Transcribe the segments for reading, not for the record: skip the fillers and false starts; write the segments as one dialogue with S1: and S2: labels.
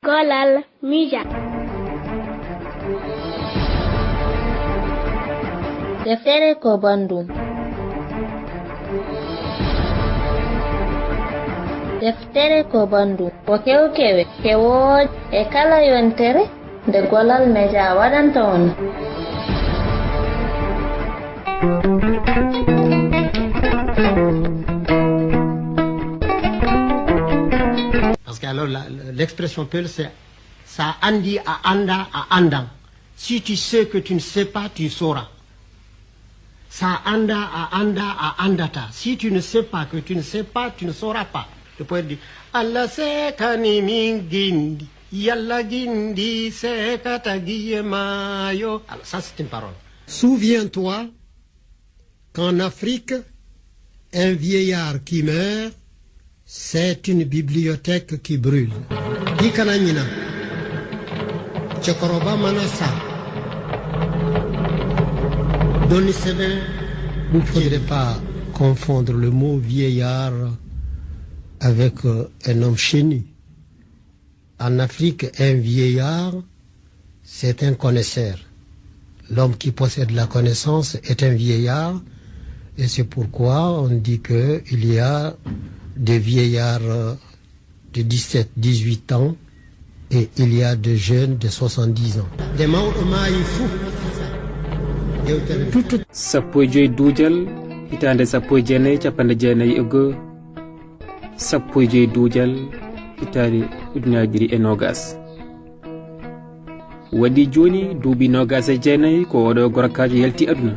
S1: Golal Media.
S2: Deftere ko bandum. Deftere ko bandum. Ko kewkewe kewoje e kala yontere nde Golal Media waɗanta on.
S3: Parce que alors l'expression peul c'est ça andi à anda à andang. Si tu sais que tu ne sais pas, tu sauras. Ça anda à anda à andata. Si tu ne sais pas que tu ne sais pas, tu ne sauras pas. Le poète dit Allah sekani mingindi yalla gindi sekata mayo. Alors ça c'est une parole. Souviens-toi qu'en Afrique, un vieillard qui meurt, c'est une bibliothèque qui brûle. Dikananina, Tchokoroba Manasa, Donisebe, vous ne faudrait pas confondre le mot vieillard avec un homme chénu. En Afrique, un vieillard, c'est un connaisseur. L'homme qui possède la connaissance est un vieillard, et c'est pourquoi on dit qu'il y a des vieillards de 17, 18 ans, et il y a des jeunes de 70 ans. Des mots fou.
S4: Sappo joyi duujal hitande sappo jeenayi capanɗe jeenayi e goho sappo joyi duujal hitande ujunajiri e nogas waɗi joni duuɓi nogas e jeenayi ko oɗo gorkajo yalti aduna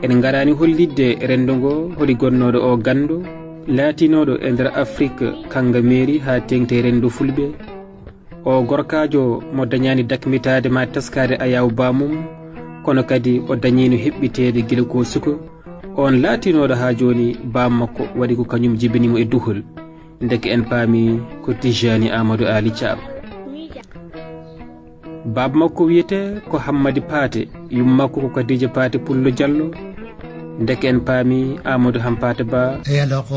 S4: en garani hollidde rendo ngo holi gonnoɗo o gando laatinoɗo e nder Afrique kanga meeri ha tengte rendo fulɓe o gorkajo mo dañani dakmitade ma taskade ayaw bamum kono kadi o dañino heɓɓitede guila ko suka on laatinoɗo ha joni bam makko waɗi ko kañum jibinimo e duhol deke en paami ko Tijani Amadou Ali Thiam bab makko wiyete ko Hammadi Paate yum makko ko Kadija Paate Pullo Diallo deke en paami Amadou Hampate Ba.
S3: Et alors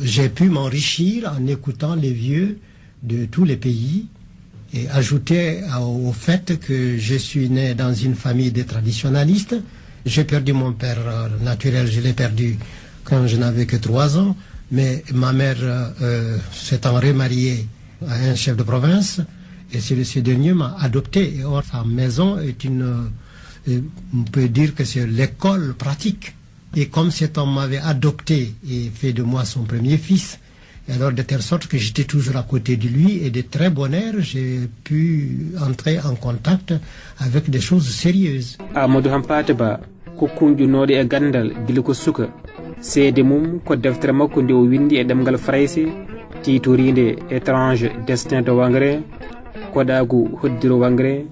S3: j'ai pu m'enrichir en écoutant les vieux de tous les pays et ajouter au fait que je suis né dans une famille de traditionalistes. J'ai perdu mon père naturel, je l'ai perdu quand je n'avais que 3 ans, mais ma mère s'étant remariée à un chef de province, et ce dernier m'a adopté. Et or, sa maison est on peut dire que c'est l'école pratique. Et comme cet homme m'avait adopté et fait de moi son premier fils, et alors de telle sorte que j'étais toujours à côté de lui, et de très bonne heure, j'ai pu entrer en contact avec des choses sérieuses.
S4: Amadou Hampate Ba ko kunjunoɗo e gandal gila ko suka seede mum ko deftere makko nde o windi e ɗemgal français titorinde étrange destin de Wangre koɗagu hoddiro Wangre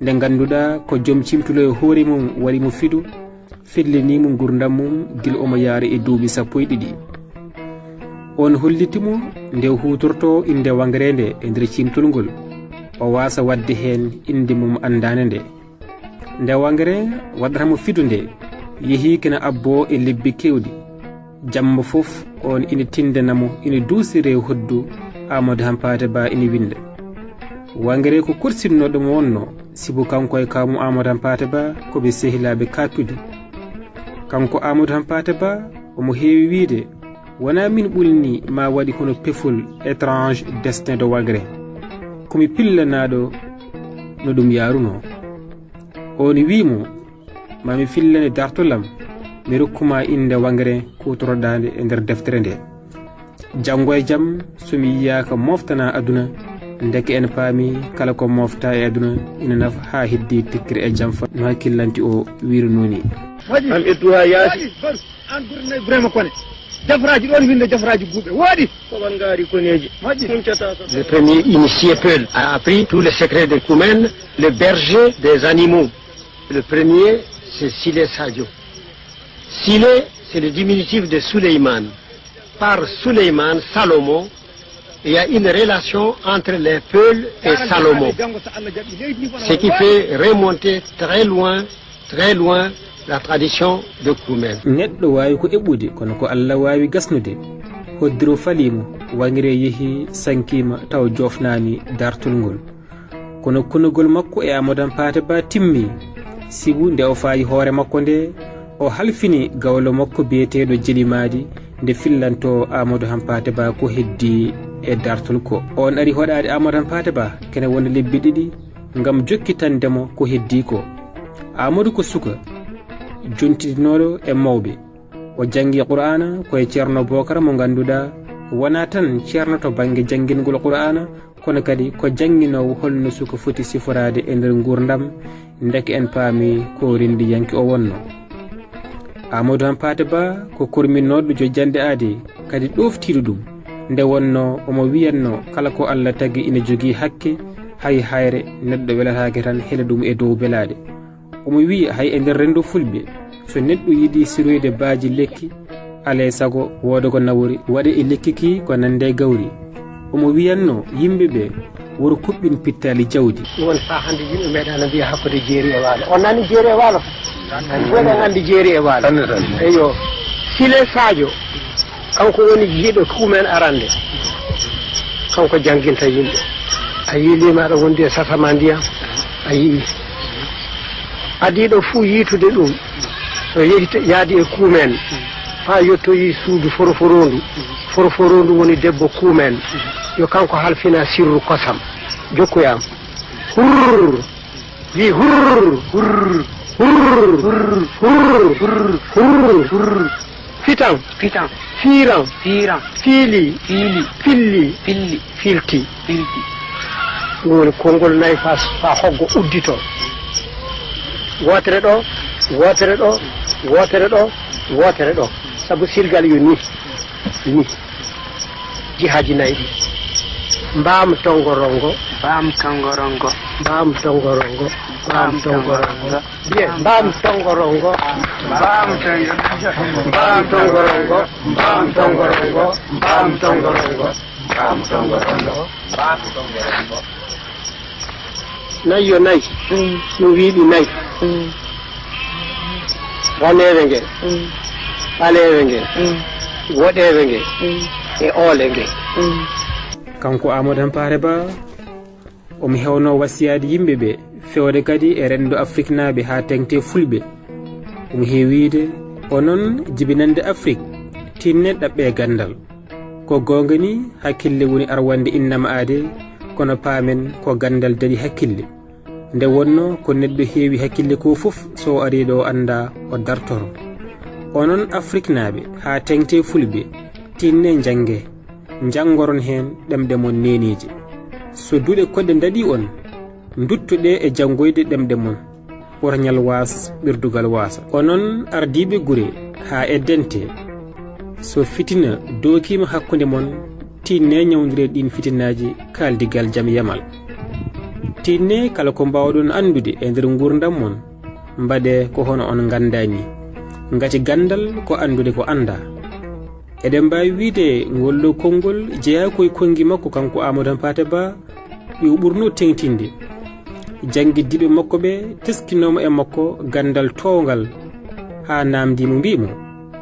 S4: nde ganduɗa ko joom cimtulo e hoore mum waɗi mo fidu fellinimo gurdam mum gila omo yaara e duuɓi 12 on hollitimo nde hutorto inde Wangre nde e nder cimtol ngol o wasa wadde hen inde mum andane nde Wangre waɗatamo fidu nde yeehi kena abbo e lebbi kewɗi jamma fof on ina tindanamo ina duusire hoddu Amadou Hampate Ba ina winda Wangre ko kursinnoɗo mo wonno sibu kanko e kamu Amadou Hampate Ba koɓe sehilaɓe kattude kanko Amadou Hampate Ba omo heewi wiide wona min ɓulni ma waɗi hono pefol étrange destin de Wangre komi pillanaɗo no ɗum yaruno on wimo mami fillane dartolam mi rokkuma inde Wangre kutoroɗade e nder deftere nde janggo e jaam somi yiyaka moftana aduna deke en paami kala ko mofta e aduna ina nafa ha heddi tikkiri e jaam fa no hakkillanti o wiranoni
S5: am edduha yaasi an ɓurne vraiment kone jafraji ɗon winde jafraji buuɓe woɗi koɓan gaari koneji le premier initié Peul a appris tous les secrets des Koumènes, le berger des animaux. Le premier c'est Silé Sadio. Silé c'est le diminutif de Souleyman. Par Souleyman, Salomon, il y a une relation entre les Peuls et Salomon, ce qui fait remonter très loin la tradition de Koumène.
S4: neɗɗo wawi ko eɓɓude kono ko Allah wawi gasnude hoddiro falimo wangire yehi sankima taw jofnami dartol ngol kono kunugol makko e Amadou Hampâté Bâ timmi sibu nde o faayi hoore makko nde o halfini gawlo makko biyeteɗo Jelimadi nde fillanto Amadou Hampâté Bâ ko heddi e dartol ko on ari hoɗade Amadou Hampâté Bâ kene wonde lebbi ɗiɗi ngam jokkitandemo ko heddi ko. Amadou ko suka jontidinoɗo e mawɓe o jangi Qur'ana koye ceerno Bocara mo ganduɗa wona tan ceerno to banggue janguingol Qur'ana kono kadi ko janginowo holno suka foti siforade e nder gurdam ndeke en paami ko rindi yanki o wonno. Amadou Hampâté Bâ ko kurminnoɗo jojjande aade kadi ɗoftiɗo ɗum nde wonno omo wiyanno kala ko Allah tagi ina jogii hakke hay hayre neɗɗo welatake tan heɗa ɗum e dow belade. Omo wi hay e nder rendo fulɓe so neɗɗo yiɗi siroyde baaji lekki alay sago wooda ko nawori waɗa e lekki ki ko nande gawri. Omo wiyanno yimɓe ɓe woro kuɓɓin pittali jawdi
S5: won fa hande yimɓe meeɗa mbiya hakkude jeeri e waalo on nani jeeri e waalo woɗen andi jeeri e waalo eyo Sile Sadio kanko woni jiiɗo kumen arande kanko janginta yimɓe a yii limaɗo wondi e sasama ndiyam a yii adiɗo fuu yiitude ɗum so yaadi e kumen ha yettoyi suudu foroforondu woni debbo kumen yo kanko halfina sirru kosam jokkuyam hurr wi hurr hurr hurr hurr hurr hurr fitan fiiran fiili filli filti ɗum woni konngol nayi fa hoggo uddito wotere ɗo sabu sirgal yo ni jihaji nayi ɗi mbam tongorongo bien mbam tongorongo nayi yo nayi no wiiɗi nayi ranewe nge ɓalewe nge woɗewe nge e oole nge.
S4: kanko Amadou Hampâté Bâ omo hewno wasiyade yimɓe ɓe fewde kadi e rendo Afrique naaɓe ha tengte fulɓe omo heewide onon jibinande Afrique tinne ɗaɓɓe gandal ko gonga ni hakkille woni arwande innama aade kono paamen ko gandal daɗi hakkille nde wonno ko neɗɗo heewi hakkille ko fof so ari ɗo anda o dartoro onon Afrique naaɓe ha tengte fulɓe tinne jange jangoron hen ɗemɗe mon neniji so duuɗe koɗɗe daɗi on duttuɗe e jangoyde ɗemɗe mon ɓorñal was ɓirdugal wasa onon ardiɓe gure ha eddente so fitina dookima hakkude mon tinne ñawdire ɗin fitinaji kaldigal jaam yamal tinne kala ko mbawɗon andude e nder gurdam mon mbaɗe ko hono on gandani ngati gandal ko andude ko anda eɗen mbawi wiide ngollo konngol jeeya koye kongi makko kanko Amadou Hampâté Bâ yo ɓurno tengtinde janguiddiɓe makko ɓe teskinoma e makko gandal towgal ha namdimo mbimo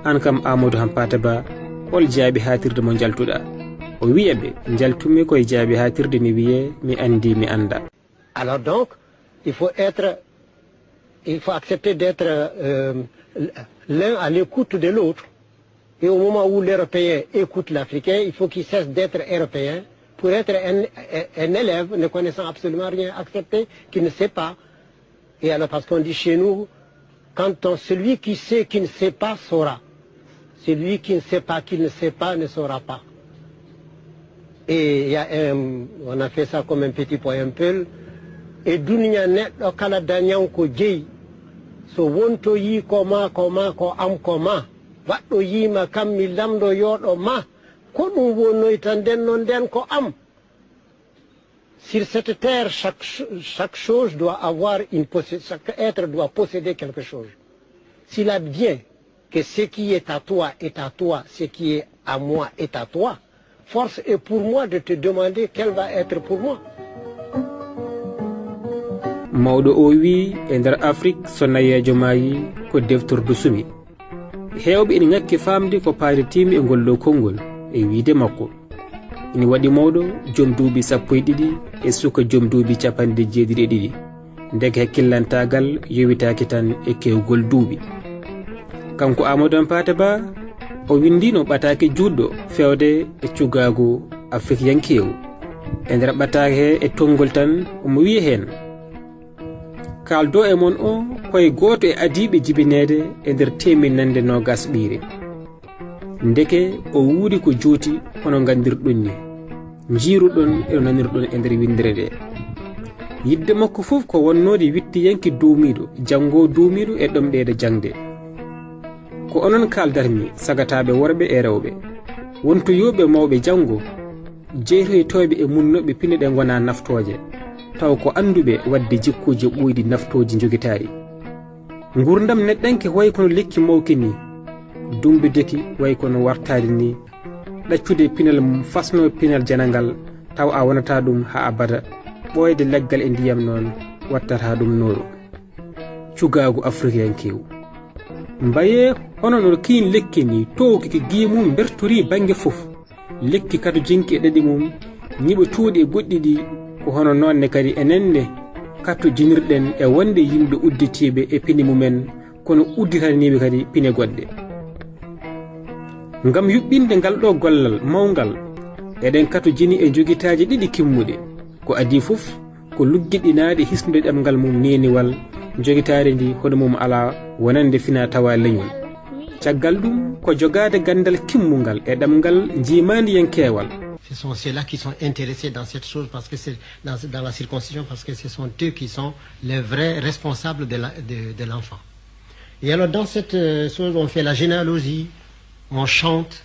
S4: an kam Amadou Hampâté Bâ hol jaabi hatirde mo jaltuɗa o wiya ɓe jaltumi koye jaabi hatirde mi wiye mi andi mi anda.
S5: Alors donc il faut accepter d'être l'un à l'écoute de l'autre. Et au moment où l'Européen écoute l'Africain, il faut qu'il cesse d'être européen pour être un élève ne connaissant absolument rien, accepter qu'il ne sait pas. Et alors parce qu'on dit chez nous, celui qui sait qui ne sait pas saura. Celui qui ne sait pas qu'il ne sait pas ne saura pas. Et il y a on a fait ça comme un petit poème peul. Et dunya neɗɗo kala dañanko jeyi so wonto yi koma ko am koma waɗɗo yima kam mi lamɗo yoɗo ma ko ɗum wonnoyta nden no nden ko am. Sur cette terre chaque chose doit avoir chaque être doit posséder quelque chose. S'il advient que ce qui est à toi, ce qui est à moi est à toi, force est pour moi de te demander quel va être pour moi.
S4: mawɗo o wi e nder Afrique so nayejo maayi ko deftordu sumi hewɓe ina ngakki famde ko paadetimi e ngollo konngol e wiide makko ina waɗi mawɗo joom duuɓi 12 e suka joom duuɓi 92 ndege hakkillantagal yowitaaki tan e kewgol duuɓi. Kanko Amadou Hampâté Bâ o windino ɓataake juɗɗo fewde e cugaagu afrikiyankewu e nder ɓataake he e tongol tan omo wiya heen kaldo e mon o koye gooto e adiiɓe jibineede e nder teminande nogas ɓiire ndeke o wuuri ko juuti hono gandirɗon ni jiiruɗon e nanirɗon e nder windere nde yidde makko fof ko wonnode wittiyanke duumiiɗo janngo duumiiɗo e ɗomɗeede jangde ko onon kaldarmi sagataɓe worɓe e rewɓe wonto yoɓe mawɓe janngo jeeytoytoɓe e munnoɓe pine ɗe gona naftooje taw ko anduɓe wadde jikkuji ɓuyɗi naftooji jogitaari gurdam neɗɗanke way kono lekki mawki ni dumbideki way kono wartade ni ɗaccude pinal mum fasno pinal janangal taw a wonata ɗum ha abada ɓoyde leggal e ndiyam noon wattata ɗum nooru cugaagu afrikiyankewu mbaye hono no kiin lekki ni towki ko giye mum bertori bange fof lekki kadu jinki e ɗaɗi mum ñiɓe tuuɗi e goɗɗi ɗi ko hono noonne kadi enenne katto jinirɗen e wonde yimɓe udditiɓe e pini mumen kono udditaniɓe kadi pine goɗɗe ngam yuɓɓinde ngal ɗo gollal mawngal eɗen katto jini e jogitaji ɗiɗi kimmuɗe ko adi fof ko luggiɗinaade hisnude ɗemgal mum neniwal jogitaare ndi hono mum ala wonande fina tawa leñol caggal ɗum ko jogade gandal kimmungal e ɗemgal jimandiyankeewal.
S3: Ce sont ceux-là qui sont intéressés dans cette chose parce que c'est dans la circoncision parce que ce sont eux qui sont les vrais responsables de l'enfant. Et alors dans cette chose on fait la généalogie, on chante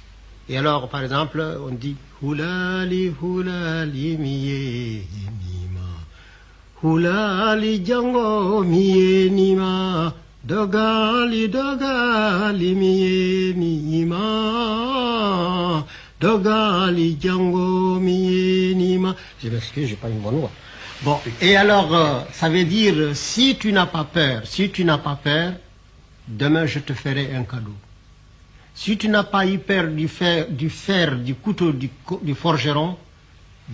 S3: et alors par exemple on dit hulali hulali miye nima hulali jango miye nima dogali dogali miye nima dogali jango miye nima. Je m'excuse, j'ai pas une bonne voix. Bon, et alors ça veut dire si tu n'as pas peur, demain je te ferai un cadeau. Si tu n'as pas eu peur du fer, du couteau du forgeron,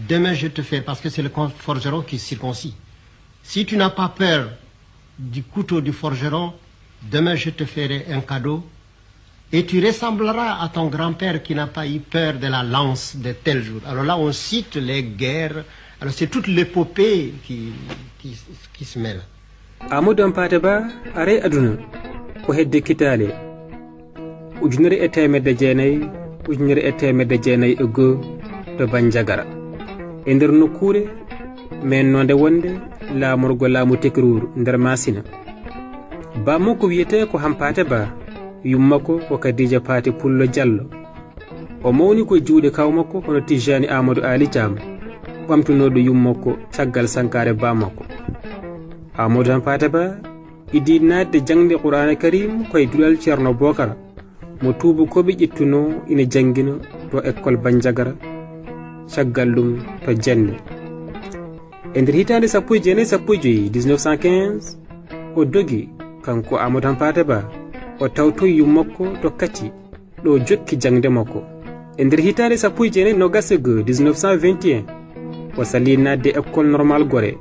S3: demain je te fais, parce que c'est le forgeron qui circoncis. Si tu n'as pas peur du couteau du forgeron, demain je te ferai un cadeau et tu ressembleras à ton grand-père qui n'a pas eu peur de la lance de tel jour. Alors là on cite les guerres, alors c'est toute l'épopée qui se mêle.
S4: Amadou Hampâté Bâ are aduna ko hedde kitale ujunere e temedde jeenayi ujunere e temedde jeenayi e goo to Bandiagara e nder nokkure men nonde wonde laamorgo laamu tekruuru nder Masina bammakko wiyete ko Hampâté Bâ yummako ko Kadija Paté Pullo Diallo o mawni ko juuɗe kawmakko kono Tijani Amadou Ali Thiam ɓamtunoɗo yummako caggal sankare bammakko. Amadou Hampâté Bâ idi nadde jangde Qur'ana Karim koye duɗal Ceerno Bocara mo tuubakoɓe ƴettuno ina jangina to école Bandiagara caggal ɗum to jenne e nder hitande 1915 o dogi kanko Amadou Hampâté Bâ o tawtoyi yummakko to kacci ɗo jokki jangde makko e nder hitande 1921 o sali nadde école normal Gorée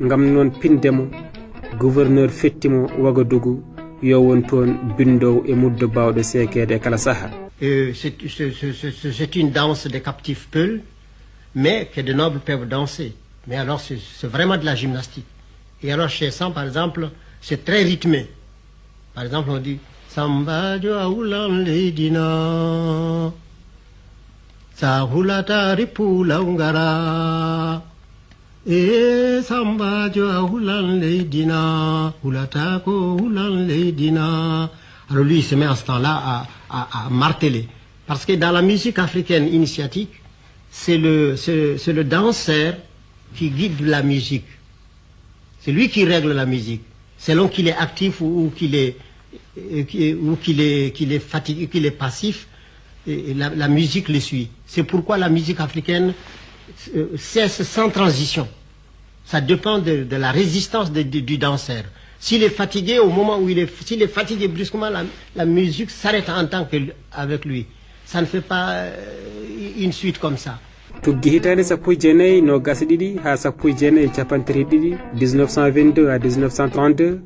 S4: ngam noon pindemo gouverneur fettimo Ouagadougou yo won toon bindow e muddo bawɗo sekede e kala saha.
S3: C'est une danse des captifs peuls mais que de nobles peuvent danser, mais alors c'est vraiment de la gymnastique. Et alors chez Sam par exemple c'est très rythmé. Par exemple on dit Samba jo aulan leidina sa hulata ripula ungara e Samba jo aulan leidina hulata ko ulan leidina. Alors lui il se met à ce temps-là à marteler parce que dans la musique africaine initiatique c'est le danseur qui guide la musique. C'est lui qui règle la musique selon qu'il est actif ou qu'il est fatigué, qu'il est passif, et la musique le suit. C'est pourquoi la musique africaine cesse sans transition. Ça dépend de la résistance du danseur. S'il est fatigué, au moment où s'il est fatigué brusquement, la musique s'arrête en tant qu'avec lui. Ça ne fait pas une suite comme ça.
S4: tuggi hitande sappo jeenayi no gasa ɗiɗi ha sappo jeenayi capantati ɗiɗi 1922 à 1932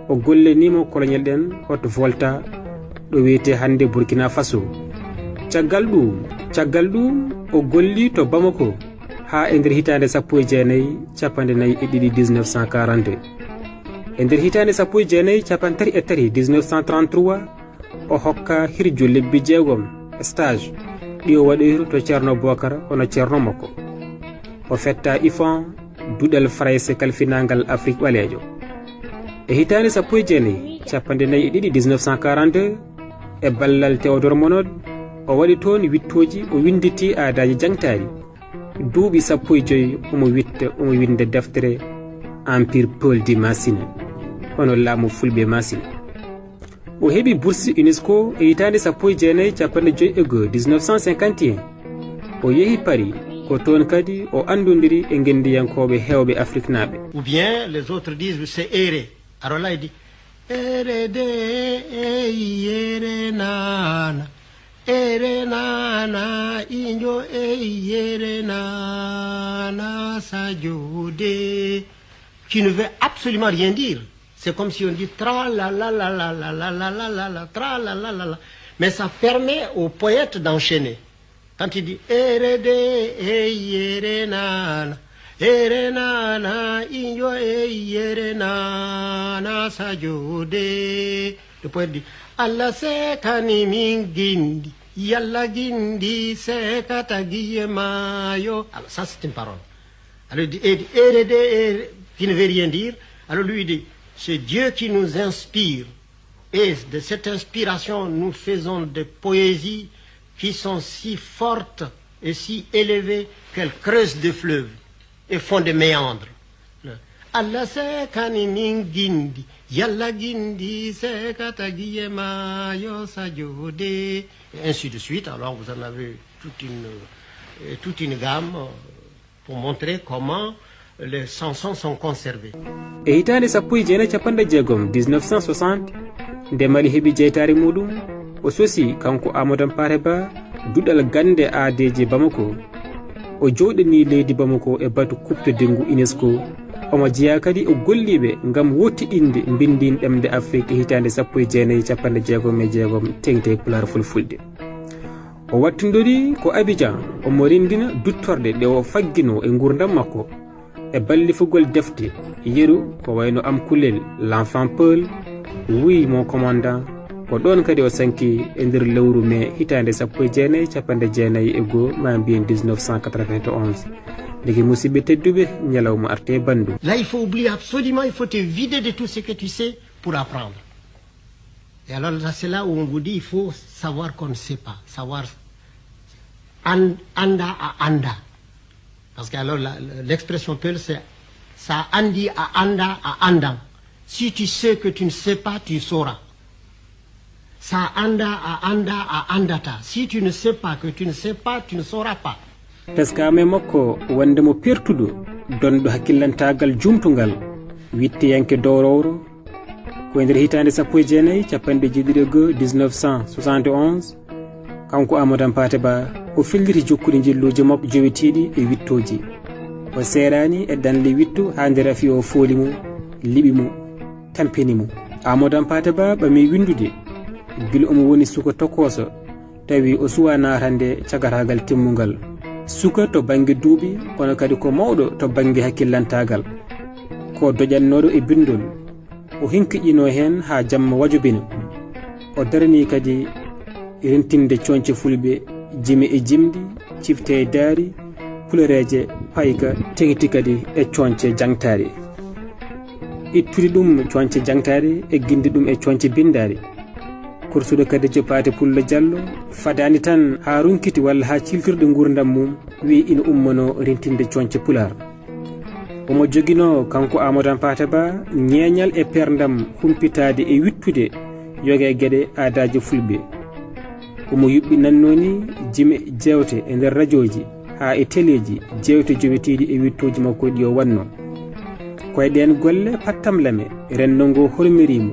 S4: o gollenimo colonial ɗen Haute Volta ɗo wiyete hande Burkina Faso. caggal ɗum o golli to Bamako ha e nder hitande sappo jeenayi capanɗe nayyi e ɗiɗi 1942. e nder hitande sappo jeenayi capantati e tati 1933 o hokka hirju lebbi 6 stage ɗi o waɗi to Ceerno Bocar hono ceerno makko. o fetta IFAN duɗal Frayse kalfinangal Afrique ɓaleejo. e hitande sappo jeenayi capanɗe nayyi e ɗiɗi 1942 e ballal Théodore Monod o waɗi toon wittoji o winditi aadaji jangtaari. duuɓi 15 omo winde deftere Empire Peul du Massina hono laamu fulɓe Massina. o heɓi bourse UNESCO e hitande sappo jeenayi capanɗe 1951. o yehi Paris ko toon kadi o andodiri e gendiyankoɓe hewɓe Afrique naaɓe.
S3: Ou bien les autres disent c'est ere. Alors là il dit ere de ere nana injo ere nana sajode, qui ne veut absolument rien dire. C'est comme si on dit tra la la la la la la la la la la tra la la la la. Mais ça permet au poète d'enchaîner. Quand il dit ere nana injo ere nana sajode, le poète dit Allah se kani min gindi yalla gindi se kata mayo. Alors ça c'est une parole. Alors il dit ere qui ne veut rien dire. Alors lui il dit c'est Dieu qui nous inspire, et de cette inspiration nous faisons des poésies qui sont si fortes et si élevées qu'elles creusent des fleuves et font des méandres. Allah se kani min gindi yalla gindi se kata mayo sajode, et ainsi de suite. Alors vous en avez toute une gamme pour montrer comment les chansons sont conservées.
S4: e hitande sappo jeenayi capanɗe 1960 nde Mali heɓi jeytare muɗum o sosi kanko Amadou Hampâté Bâ duɗal gande aadeje Bamako. o jooɗani leydi Bamako e batu kuptodingu UNESCO. omo jeeya kadi o golliɓe ngam wottiɗinde mbindin ɗemde Afrique e hitande sappo jeenayi capanɗe 66 tengte Pulaar Fulfulde. o wattindori ko Abidjan omo rendina duttorde ɗe o faggino e gurdam makko e ballifugol defte yeru ko wayno Am Kulel l'enfant Peul, Oui mon commandant. ko ɗon kadi o sanki e nder lewru mai hitande sappo jeenayi capanɗe jeenayi e goo ma mbiyen 1991 ndegi musidɓe tedduɓe ñalawma arte bandum.
S3: Là il faut oublier absolument, il faut te vider de tout ce que tu sais pour apprendre. Et alors là c'est là où on vous dit il faut savoir qu'on ne sait pas, savoir anda à anda. Parce que alors l'expression Peul c'est ça andi à anda à andang. Si tu sais que tu ne sais pas, tu sauras. Ça anda à andata. Si tu ne sais pas que tu ne sais pas, tu ne sauras pas.
S4: teskame makko wondemo pertuɗo donɗo hakkillantagal jumtugal wittiyanke dowrowro ko nder hitande sappo jeenayi capanɗe 1971 kanko Amadou Hampâté Bâ o felliti jokkude jilluji makko jowetiɗi e wittoji. o serani e danle wittu ha nder afi o fooli mo liɓi mo tampini mo. Amadou Hampâté Bâ ɓami windude gila omo woni suka tokkoso tawi o suwa natande cagatagal timmugal. suka to banggue duuɓi kono kadi ko mawɗo to banggue hakkillantagal. ko doƴannoɗo e bindol o hinkiƴino hen ha jamma wajobina. o darani kadi rentinde coñce fulɓe jimi e jimɗi cifte e daari pulereje payka teŋti kadi e coñce jangtare. ittude ɗum coñce jangtare e guinde ɗum e coñce bindare. kursude kadi joppade Pullo Diallo fadani tan ha runkiti walla ha ciltirde gurdam mum wi ina ummano rentinde coñce Pulaar. omo joguino kanko Amadou Hampâté Bâ ñeeñal e perdam humpitade e wittude yoge gueɗe aadaji fulɓe. omo yuɓɓinannoni jime jewte e nder radioji ha e téléji jewte jowetiɗi e wittoji makko ɗi o wanno. koye ɗen golle pattam lame renndo ngo hormirimo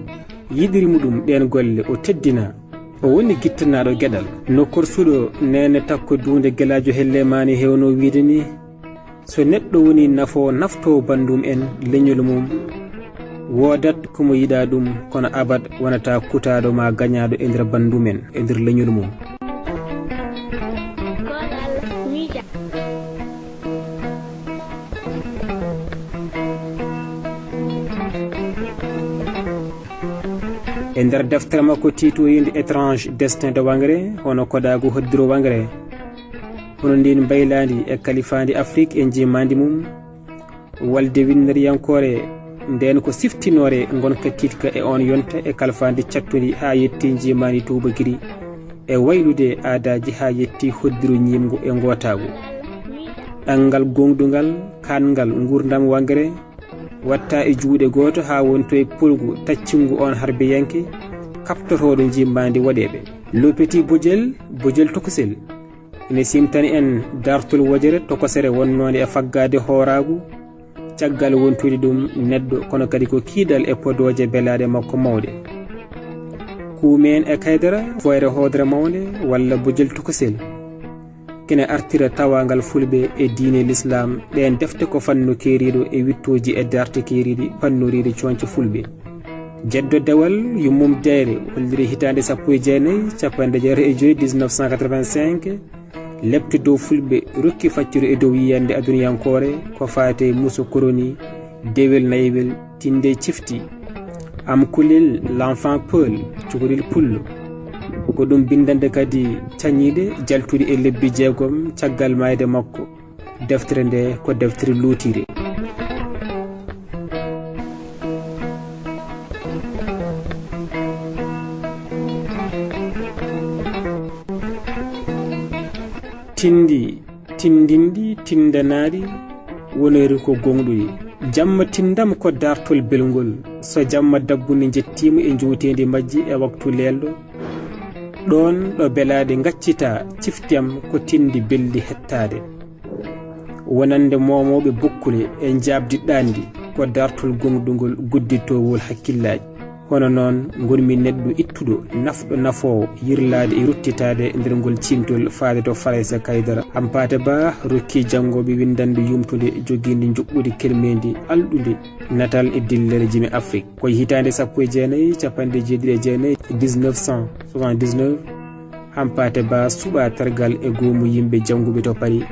S4: yiɗiri muɗum ɗen golle o teddina o woni gittanaɗo gueɗal nokkor suuɗo nene takko dunde guelajo helle mani hewno wiide ni so neɗɗo woni nafo nafto bandum en leñol mum wodat komo yiɗa ɗum kono abad wonata kutaɗo ma gañaɗo e nder bandum en e nder leñol mum. e nder deftere makko titoyinde étrange destin de Wangre hono kodago hoddiro Wangre hono ndin baylandi e kalifandi Afrique e jimandi mum walde winneriyankore nden ko siftinore gonka titka e on yonta e kalfandi cattudi ha yetti jimani Touba Giri e waylude aadaji ha yetti hoddiro ñimgo e ngotago ɗangal gongdugal kangal gurdam Wangre watta e juuɗe goto ha wonto e pulgu taccingu on harbe yanke kaptotoɗo jimbandi waɗeɓe le petit bojel tokosel ene simtani en dartol wojere tokosere wonnode e faggade horagu caggal wontude ɗum neɗɗo kono kadi ko kiidal e podoje belade makko mawɗe kuumen e kaydara foyre hodre mawde walla bojel tokosel kene artira tawangal fulbe e diine l'islam ɗen defte ko fanno keeriɗo e wittoji e darte keeriɗi pannoriɗe coñco fulbe jeddo dewal yummum deyre holliri hitande 1985 1985 lepti dow fulbe rokki faccuru e dow yiyande aduniyankore ko faate muso koroni dewel nayiwel tinde cifti am kulil l'enfant peul cukoril pullo ko ɗum bindande kadi cañide jaltude e lebbi jeegom caggal mayde makko deftere nde ko deftere luutire tindindi tindanaɗi wonori ko gonɗuɗi jamma tindam ko dartol belgol so jamma dabbuni jettima e jowtendi majji e waktu lelɗo ɗon ɗo belade gaccita ciftiyam ko tindi beldi hettade wonande momoɓe bokkule e jabdiɗɗandi ko dartol gonɗugol gudditowol hakkillaji hono noon gonmi neɗɗo ittuɗo nafɗo nafowo yirlade e ruttitade nder ngol cimtol faade to Faraysa Kaydara Hampate Ba rokki jangoɓe windande yumtude joguinde juɓɓude kelmendi alɗude natal e dillere jimi Afrique koye hitande 1979 1979 Hampate Ba suɓa targal e goomu yimɓe janguɓe to Paris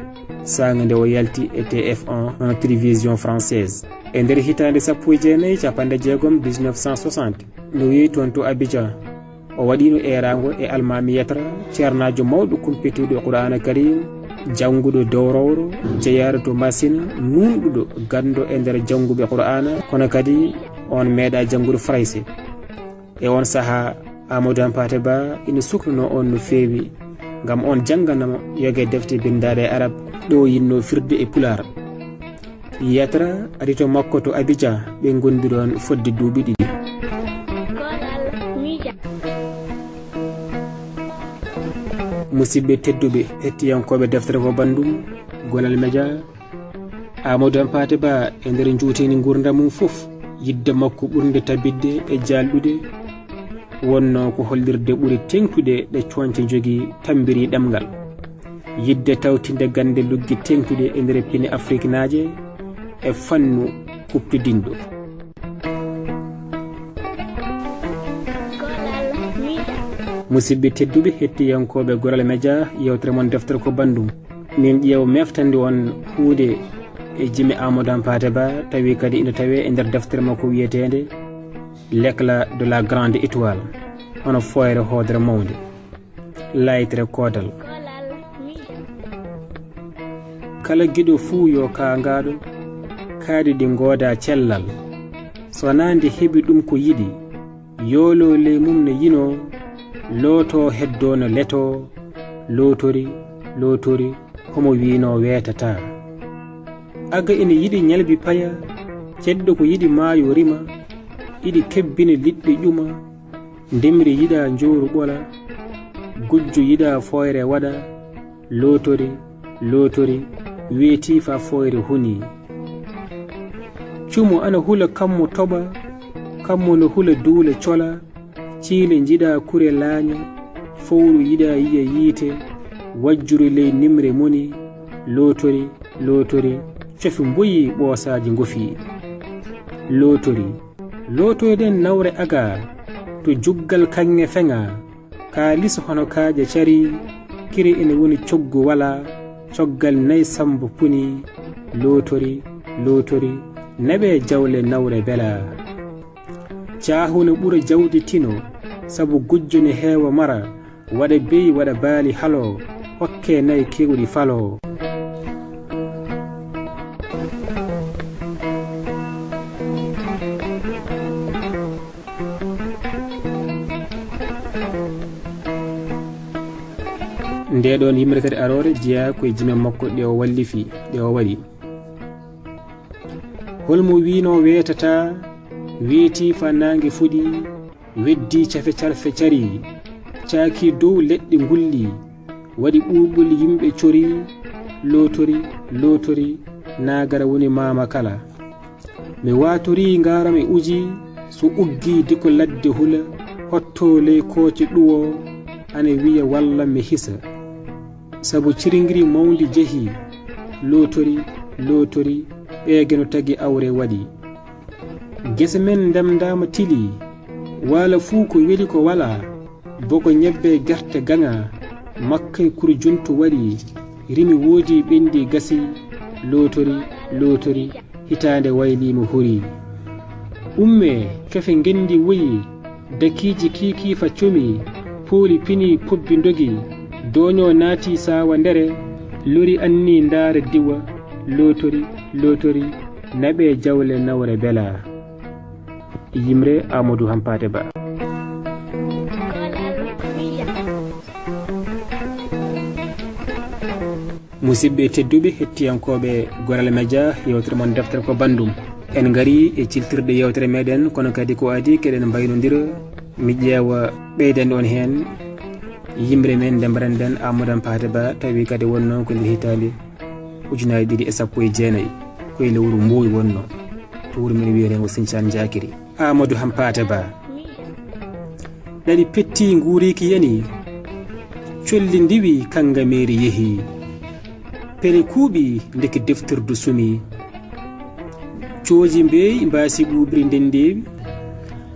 S4: sanga nde o yalti e TF1 en télévision française e nder hitande 1960 no yehi toon to Abidjan o waɗino erago e almamiyatra ceernajo mawɗo kumpituɗo Qur'ana Karim janguɗo dowrowro jeeyare to Massina nunɗuɗo gando e nder janguɓe Qur'ana kono kadi on meeɗa janguɗo Farayse e on saaha Amadou Hampate Ba ina sukluno on no feewi gam on janganamo yogue defte bindade e arab ɗo yinno firde e pular yatra ari to makko to Abidjan ɓe gondiron fodde duuɓi ɗiɗi musidɓe tedduɓe hettiyankoɓe deftere ko bandum Gonal Média Amadou Hampate Ba e nder juuteni gurdam mum foof yidde makko ɓurde tabidde e jalɗude wonno ko hollirde ɓuri tengtude ɗe coñce jogui tambiri ɗemgal yidde tawtinde gande luggi tengtude e nder pine Afrique naaje e fannu kuptudinɗo musidɓe tedduɓe hettiyankoɓe Gonal Média yewtere mon deftere ko bandum min ƴeew meftande on huude e jimi Amadou Hampate Ba tawi kadi ina tawe e nder deftere makko wiyetede l'éclat de la grande étoile hono foyre hodre mawde laytre kodal kala guiɗo fuu yo kangaɗo kaadi ɗi gooda cellal so nande heɓi ɗum ko yiɗi yoolo ley mum ne yino looto heddo no leto lootori homo wino weetata aga ina yiɗi ñalbi paya ceddo ko yiɗi maayo rima iɗi kebbina liɗɗi ƴuma ndemri yiɗa njooru ɓola gujjo yiɗa foyre waɗa lootori weeti fa foyre huni cumo ana hula kammo toɓa kammo no hula duule cola ciile jiɗa kure laaña fowru yiɗa yiya yiite wajjuru ley nimre moni lootori lootori cofi mboyi ɓoosaji ngofi lootori lootoyden nawre aga to juggal kanŋe feŋa kaalis hono kaaje cari kiri ene woni coggu wala coggal nayi sambo puni lootori lootori naɓe jawle nawre bela caahune ɓura jawdi tino sabu gujjo ne heewa mara waɗa beyi waɗa baali halo hokke nayi kewɗi falo ndeɗon yimre kadi arore jeeya koye jime makko ɗe o wallifi ɗe o waɗi holmo wino weetata weeti fa nangue fuɗi weddi cafe carfe cari caaki dow leɗɗe ngulli waɗi ɓuɓol yimɓe cori lootori lootori nagara woni mama kala mi watori ngara mi uji so uggi diko ladde hula hotto ley kooce ɗuwo ane wiya walla mi hisa sabu ciringiri mawdi jehi lootori lootori ɓeegeno tagi awre waɗi gese men ndemdama tili wala fuu ko weli ko wala boko ñebbe gerte gaŋa makkay kurjuntu waɗi rimi woodi ɓendi gasi lootori lootori hitande waylima huri umme cofe ngendi woyi dakiji kikifa comi pooli pini pobbi dogi doño naati sawa ndere lori anni ndaare diwa lootori lootori naɓe jawle nawre bela yimre Amadou Hampate Ba musidɓe tedduɓe hettiyankoɓe Goral Media yewtere mon deftere ko bandum en gari e ciltirde yewtere meɗen kono kadi ko adi keɗen mbaynodira mi ƴeewa ɓeydande on hen yimre men nde mbaɗanɗen Amadou Hampate Ba tawi kadi wonno ko nder hitande 2019 koye lewru Mboyi wonno to wuro men wiyetengo Sinthiane Diakiri Amadou Hampate Ba ɗaɗi petti nguuriki yani colli ndiwi kanga meeri yeehi pele kuuɓi ndeke deftirdu sumi cooji mbeyi mbasi ɓuuɓri ndendewi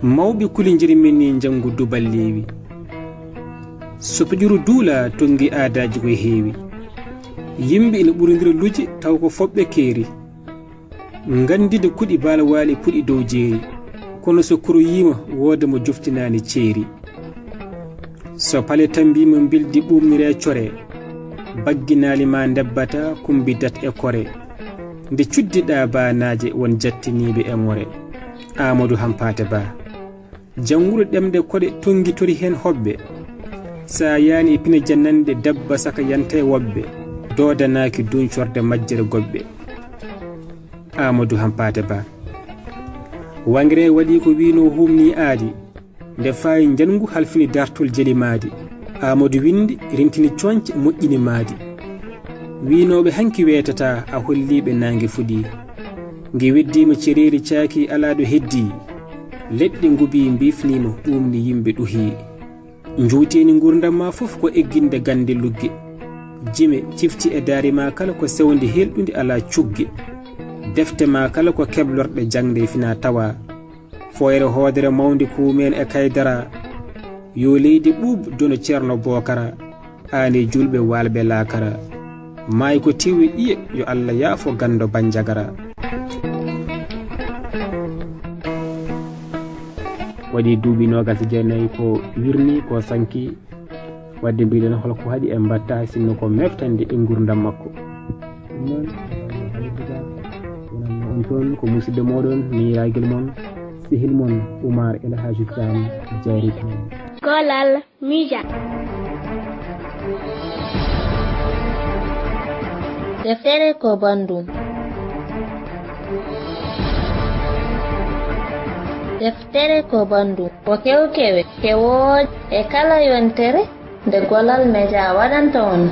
S4: mawɓe kulinjiri men ni janngu duballewi so peƴuru duula tongi aadaji koye heewi yimɓe ene ɓurodira lujje taw ko foɓɓe keeri ngandide kuɗi baala waali puɗi dow jeeri kono so koroyima wooda mo joftinani ceeri so pale tambima bildi ɓumnire core bagginali ma debbata kumbidat e kore nde cuddiɗa banaje won jattiniɓe e more Amadou Hampate Ba jangguɗo ɗemde koɗe tongitori hen hoɓɓe sa yani pina jannande dabba saka yante woɓɓe dodanaki duncorde majjere goɓɓe Amadou Hampate Ba wangre waɗi ko wino humni aadi nde fayi jangu halfini dartol jeli maadi Amadou windi rintini coñce moƴƴini maadi winoɓe hanki weetata a holliɓe nangue fuɗi ngi weddima cereeri caaki alaɗo heddi leɗɗe ngubi bifnima ɓumni yimɓe ɗuhi juuteni gurdam ma fof ko egginde gande lugge jime cifti e daari ma kala ko sewde helɗude ala cugge defte ma kala ko keblorɗe jangde fina tawa foyre hoodere mawde kumen e kaydara yo leydi ɓuuɓ dono ceerno Bokara haani julɓe walɓe laakara maayi ko tewi ɗiye yo Allah yaafo gando banjagara waɗi duuɓi 29 ko wirni ko sanki wadde mbiɗen holko haɗi e mbatta sinno ko meftande e gurdam makko non on toon ko musidɗo moɗon miiragel mon sehil mon Oumar El Hadji Thiam Diary
S2: Goral Media deftere ko bandum deftere ko bandum ko kewkewe kewoje e kala yontere nde Goral Media waɗanta on